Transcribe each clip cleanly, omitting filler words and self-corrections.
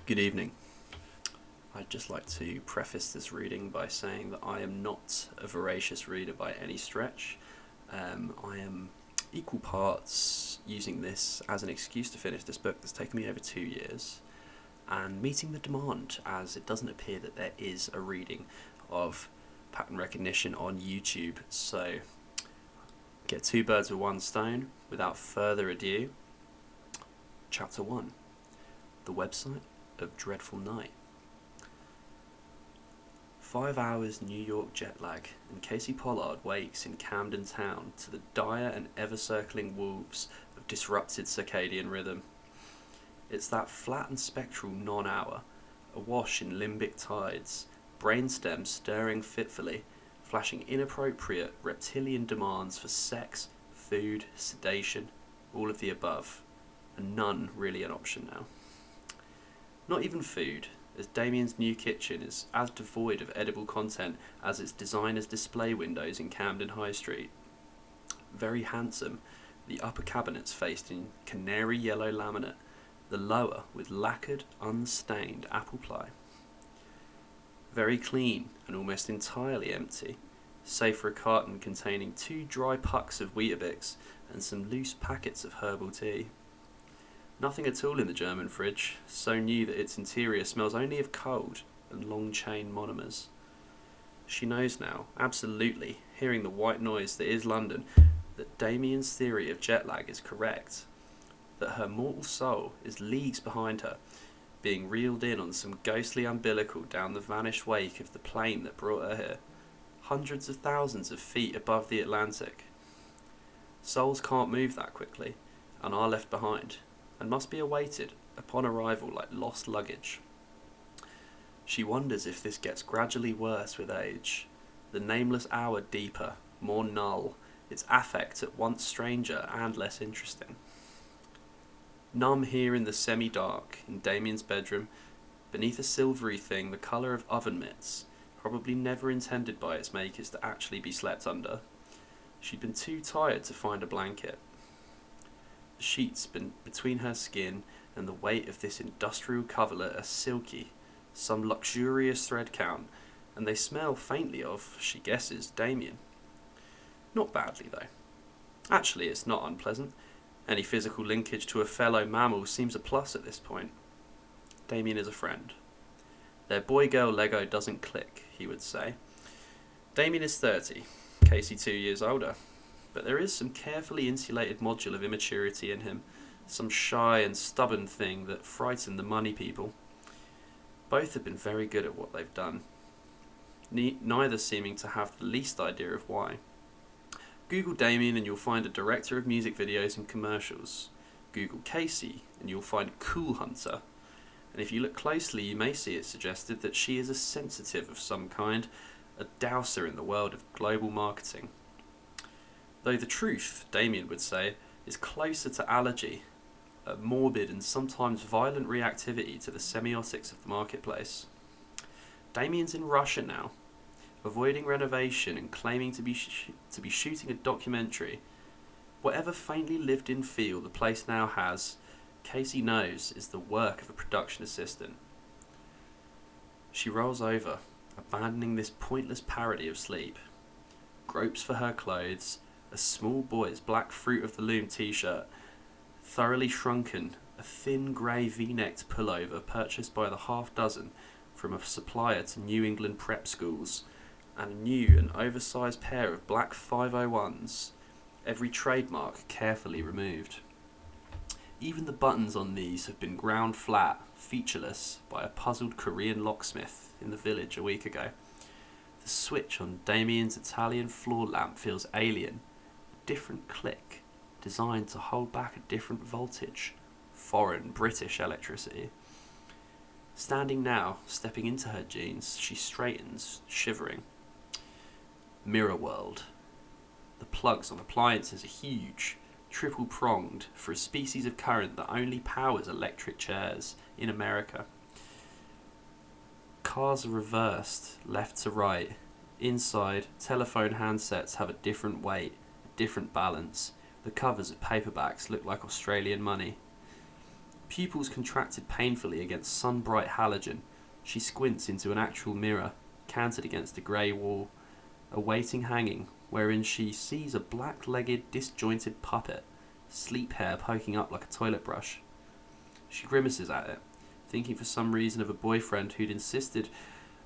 Good evening. I'd just like to preface this reading by saying that I am not a voracious reader by any stretch. I am equal parts using this as an excuse to finish this book that's taken me over 2 years, and meeting the demand, as it doesn't appear that there is a reading of pattern recognition on YouTube. So, get two birds with one stone. Without further ado, Chapter 1, The Website of Dreadful Night. 5 hours New York jet lag, and Casey Pollard wakes in Camden Town to the dire and ever-circling wolves of disrupted circadian rhythm. It's that flat and spectral non-hour, awash in limbic tides, brainstem stirring fitfully, flashing inappropriate reptilian demands for sex, food, sedation, all of the above, and none really an option now. Not even food, as Damien's new kitchen is as devoid of edible content as its designer's display windows in Camden High Street. Very handsome, the upper cabinets faced in canary yellow laminate, the lower with lacquered, unstained apple ply. Very clean and almost entirely empty, save for a carton containing 2 dry pucks of Weetabix and some loose packets of herbal tea. Nothing at all in the German fridge, so new that its interior smells only of cold and long-chain monomers. She knows now, absolutely, hearing the white noise that is London, that Damien's theory of jet lag is correct, that her mortal soul is leagues behind her, being reeled in on some ghostly umbilical down the vanished wake of the plane that brought her here, hundreds of thousands of feet above the Atlantic. Souls can't move that quickly, and are left behind, and must be awaited upon arrival like lost luggage. She wonders if this gets gradually worse with age, the nameless hour deeper, more null, its affect at once stranger and less interesting. Numb here in the semi-dark, in Damien's bedroom, beneath a silvery thing the colour of oven mitts, probably never intended by its makers to actually be slept under, she'd been too tired to find a blanket. The sheets between her skin and the weight of this industrial coverlet are silky, some luxurious thread count, and they smell faintly of, she guesses, Damien. Not badly, though. Actually, it's not unpleasant. Any physical linkage to a fellow mammal seems a plus at this point. Damien is a friend. Their boy-girl Lego doesn't click, he would say. Damien is 30, Casey 2 years older. But there is some carefully insulated module of immaturity in him, some shy and stubborn thing that frightened the money people. Both have been very good at what they've done, neither seeming to have the least idea of why. Google Damien and you'll find a director of music videos and commercials. Google Casey and you'll find Cool Hunter. And if you look closely you may see it suggested that she is a sensitive of some kind, a douser in the world of global marketing. Though the truth, Damien would say, is closer to allergy, a morbid and sometimes violent reactivity to the semiotics of the marketplace. Damien's in Russia now, avoiding renovation and claiming to be shooting a documentary. Whatever faintly lived-in feel the place now has, Casey knows is the work of a production assistant. She rolls over, abandoning this pointless parody of sleep, gropes for her clothes, a small boy's black Fruit of the Loom t-shirt, thoroughly shrunken, a thin grey v-necked pullover purchased by the half dozen from a supplier to New England prep schools, and a new and oversized pair of black 501s, every trademark carefully removed. Even the buttons on these have been ground flat, featureless, by a puzzled Korean locksmith in the village a week ago. The switch on Damien's Italian floor lamp feels alien, different click, designed to hold back a different voltage, foreign British electricity. Standing now, stepping into her jeans, she straightens, shivering. Mirror world. The plugs on appliances are huge, triple-pronged, for a species of current that only powers electric chairs in America. Cars are reversed, left to right. Inside, telephone handsets have a different weight, a different balance. The covers of paperbacks look like Australian money. Pupils contracted painfully against sun-bright halogen, she squints into an actual mirror, canted against a grey wall, a waiting hanging, wherein she sees a black-legged, disjointed puppet, sleep hair poking up like a toilet brush. She grimaces at it, thinking for some reason of a boyfriend who'd insisted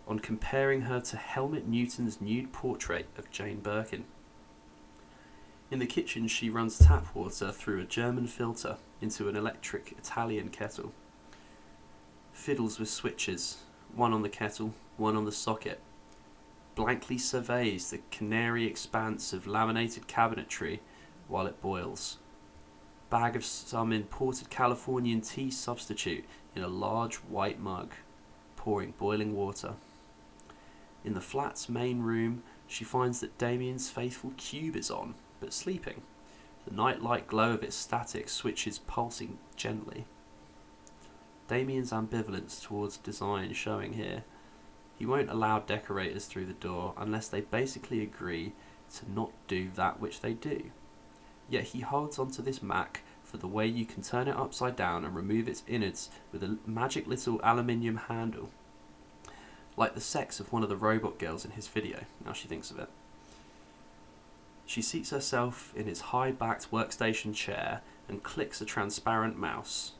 on comparing her to Helmut Newton's nude portrait of Jane Birkin. In the kitchen, she runs tap water through a German filter into an electric Italian kettle. Fiddles with switches, one on the kettle, one on the socket. Blankly surveys the canary expanse of laminated cabinetry while it boils. Bag of some imported Californian tea substitute in a large white mug, pouring boiling water. In the flat's main room, she finds that Damien's faithful cube is on, but sleeping. The nightlight glow of its static switches pulsing gently. Damien's ambivalence towards design showing here. He won't allow decorators through the door unless they basically agree to not do that which they do. Yet he holds onto this Mac for the way you can turn it upside down and remove its innards with a magic little aluminium handle. Like the sex of one of the robot girls in his video, now she thinks of it. She seats herself in his high-backed workstation chair and clicks a transparent mouse.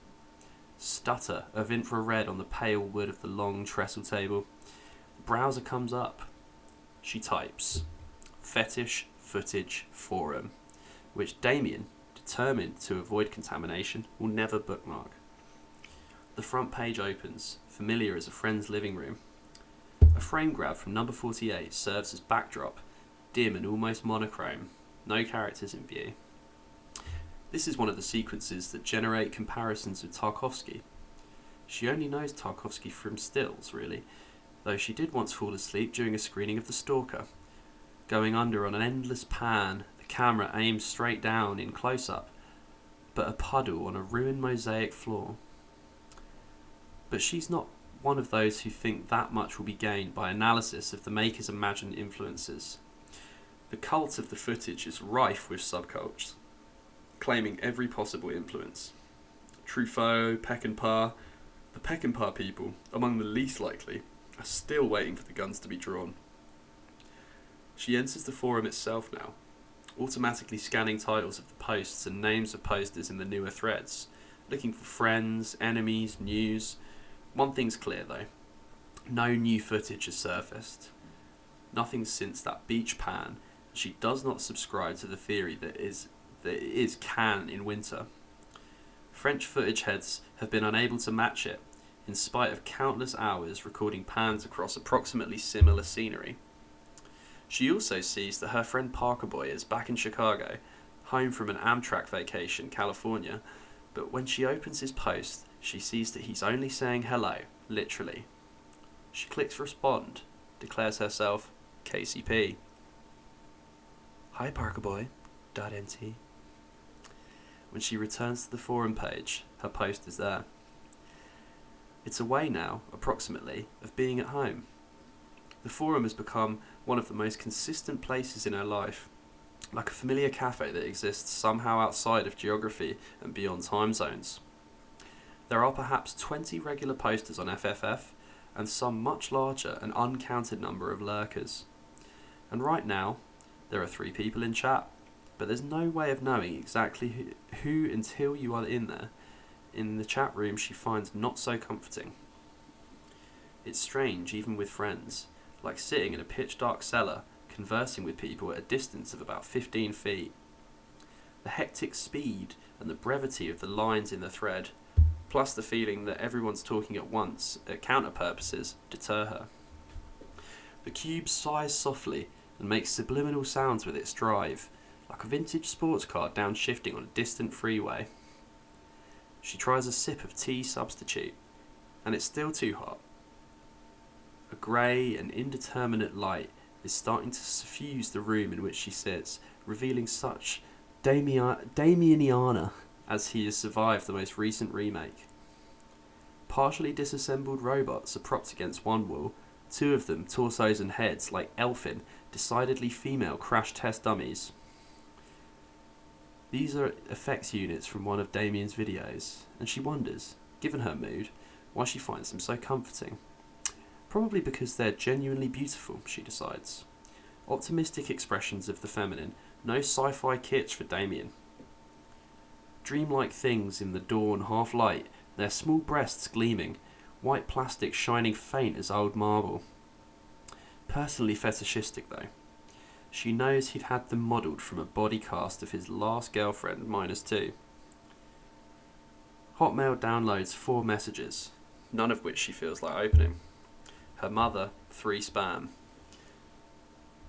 Stutter of infrared on the pale wood of the long trestle table. The browser comes up. She types, fetish footage forum, which Damien, determined to avoid contamination, will never bookmark. The front page opens, familiar as a friend's living room. A frame grab from number 48 serves as backdrop, dim and almost monochrome, no characters in view. This is one of the sequences that generate comparisons with Tarkovsky. She only knows Tarkovsky from stills, really, though she did once fall asleep during a screening of The Stalker. Going under on an endless pan, the camera aims straight down in close-up, but a puddle on a ruined mosaic floor. But she's not one of those who think that much will be gained by analysis of the maker's imagined influences. The cult of the footage is rife with subcultures, claiming every possible influence. Truffaut, Peckinpah, the Peckinpah people, among the least likely, are still waiting for the guns to be drawn. She enters the forum itself now, automatically scanning titles of the posts and names of posters in the newer threads, looking for friends, enemies, news. One thing's clear though, no new footage has surfaced. Nothing since that beach pan. She does not subscribe to the theory that it is Cannes in winter. French footage heads have been unable to match it, in spite of countless hours recording pans across approximately similar scenery. She also sees that her friend Parker Boy is back in Chicago, home from an Amtrak vacation, California, but when she opens his post, she sees that he's only saying hello, literally. She clicks respond, declares herself KCP. Hi Parker Boy. .nt. When she returns to the forum page, her post is there. It's a way now, approximately, of being at home. The forum has become one of the most consistent places in her life, like a familiar cafe that exists somehow outside of geography and beyond time zones. There are perhaps 20 regular posters on FFF, and some much larger and uncounted number of lurkers. And right now, there are 3 people in chat, but there's no way of knowing exactly who until you are in there. In the chat room she finds not so comforting. It's strange even with friends, like sitting in a pitch dark cellar, conversing with people at a distance of about 15 feet. The hectic speed and the brevity of the lines in the thread, plus the feeling that everyone's talking at once at counter purposes, deter her. The cube sighs softly and makes subliminal sounds with its drive, like a vintage sports car downshifting on a distant freeway. She tries a sip of tea substitute, and it's still too hot. A grey and indeterminate light is starting to suffuse the room in which she sits, revealing such Damianiana as he has survived the most recent remake. Partially disassembled robots are propped against one wall, 2 of them torsos and heads like elfin, decidedly female crash test dummies. These are effects units from one of Damien's videos, and she wonders, given her mood, why she finds them so comforting. Probably because they're genuinely beautiful, she decides. Optimistic expressions of the feminine, no sci-fi kitsch for Damien. Dreamlike things in the dawn half-light, their small breasts gleaming, white plastic shining faint as old marble. Personally fetishistic though. She knows he'd had them modelled from a body cast of his last girlfriend -2. Hotmail downloads 4 messages, none of which she feels like opening. Her mother, 3 spam.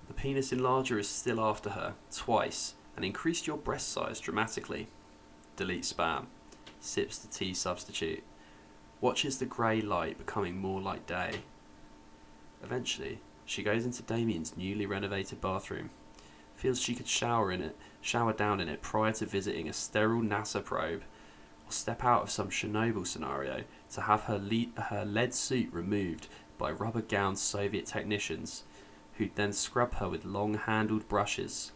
The penis enlarger is still after her, twice, and increased your breast size dramatically. Delete spam. Sips the tea substitute. Watches the grey light becoming more like day. Eventually, she goes into Damien's newly renovated bathroom. Feels she could shower down in it prior to visiting a sterile NASA probe, or step out of some Chernobyl scenario to have her lead suit removed by rubber-gowned Soviet technicians, who'd then scrub her with long-handled brushes.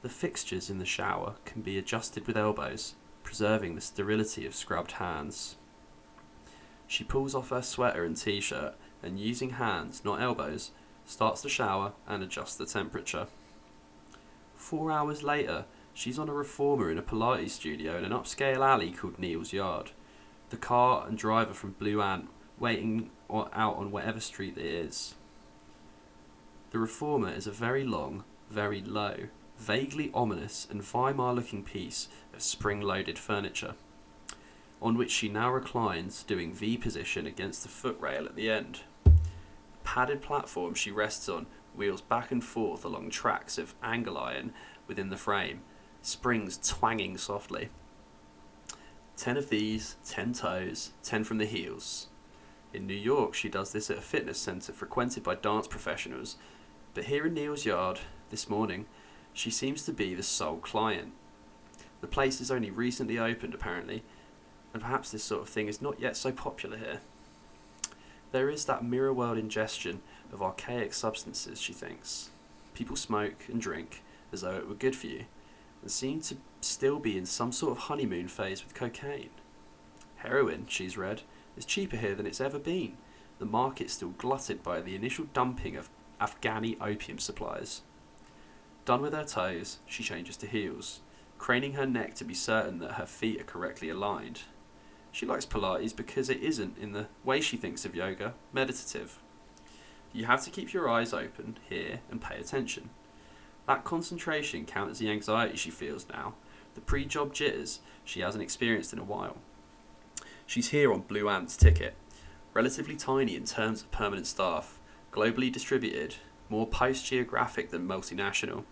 The fixtures in the shower can be adjusted with elbows, preserving the sterility of scrubbed hands. She pulls off her sweater and t-shirt, and using hands, not elbows, starts the shower and adjusts the temperature. 4 hours later, she's on a reformer in a Pilates studio in an upscale alley called Neil's Yard. The car and driver from Blue Ant waiting out on whatever street it is. The reformer is a very long, very low, vaguely ominous and Weimar-looking piece of spring-loaded furniture, on which she now reclines, doing V position against the footrail at the end. The padded platform she rests on wheels back and forth along tracks of angle iron within the frame, springs twanging softly. 10 of these, 10 toes, 10 from the heels. In New York, she does this at a fitness centre frequented by dance professionals, but here in Neil's Yard, this morning, she seems to be the sole client. The place is only recently opened, apparently, and perhaps this sort of thing is not yet so popular here. There is that mirror world ingestion of archaic substances, she thinks. People smoke and drink as though it were good for you, and seem to still be in some sort of honeymoon phase with cocaine. Heroin, she's read, is cheaper here than it's ever been, the market still glutted by the initial dumping of Afghani opium supplies. Done with her toes, she changes to heels, craning her neck to be certain that her feet are correctly aligned. She likes Pilates because it isn't, in the way she thinks of yoga, meditative. You have to keep your eyes open, hear, and pay attention. That concentration counters the anxiety she feels now, the pre-job jitters she hasn't experienced in a while. She's here on Blue Ant's ticket, relatively tiny in terms of permanent staff, globally distributed, more post-geographic than multinational.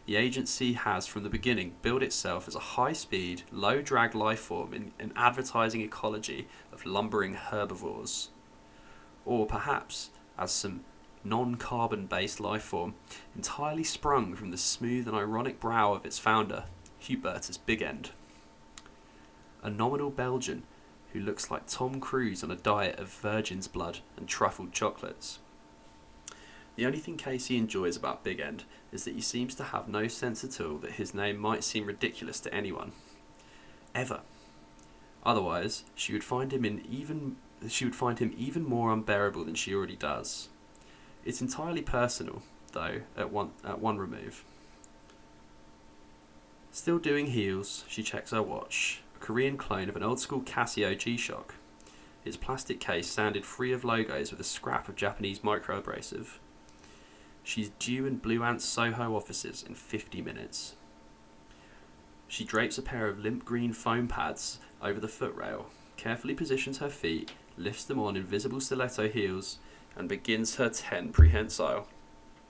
The agency has from the beginning built itself as a high-speed, low-drag life form in an advertising ecology of lumbering herbivores. Or perhaps as some non-carbon based life form entirely sprung from the smooth and ironic brow of its founder, Hubertus Big End. A nominal Belgian who looks like Tom Cruise on a diet of virgin's blood and truffled chocolates. The only thing Casey enjoys about Big End is that he seems to have no sense at all that his name might seem ridiculous to anyone. Ever. Otherwise, she would find him even more unbearable than she already does. It's entirely personal, though, at one remove. Still doing heels, she checks her watch, a Korean clone of an old-school Casio G-Shock. Its plastic case sounded free of logos with a scrap of Japanese microabrasive. She's due in Blue Ant's Soho offices in 50 minutes. She drapes a pair of limp green foam pads over the footrail, carefully positions her feet, lifts them on invisible stiletto heels, and begins her 10 prehensile.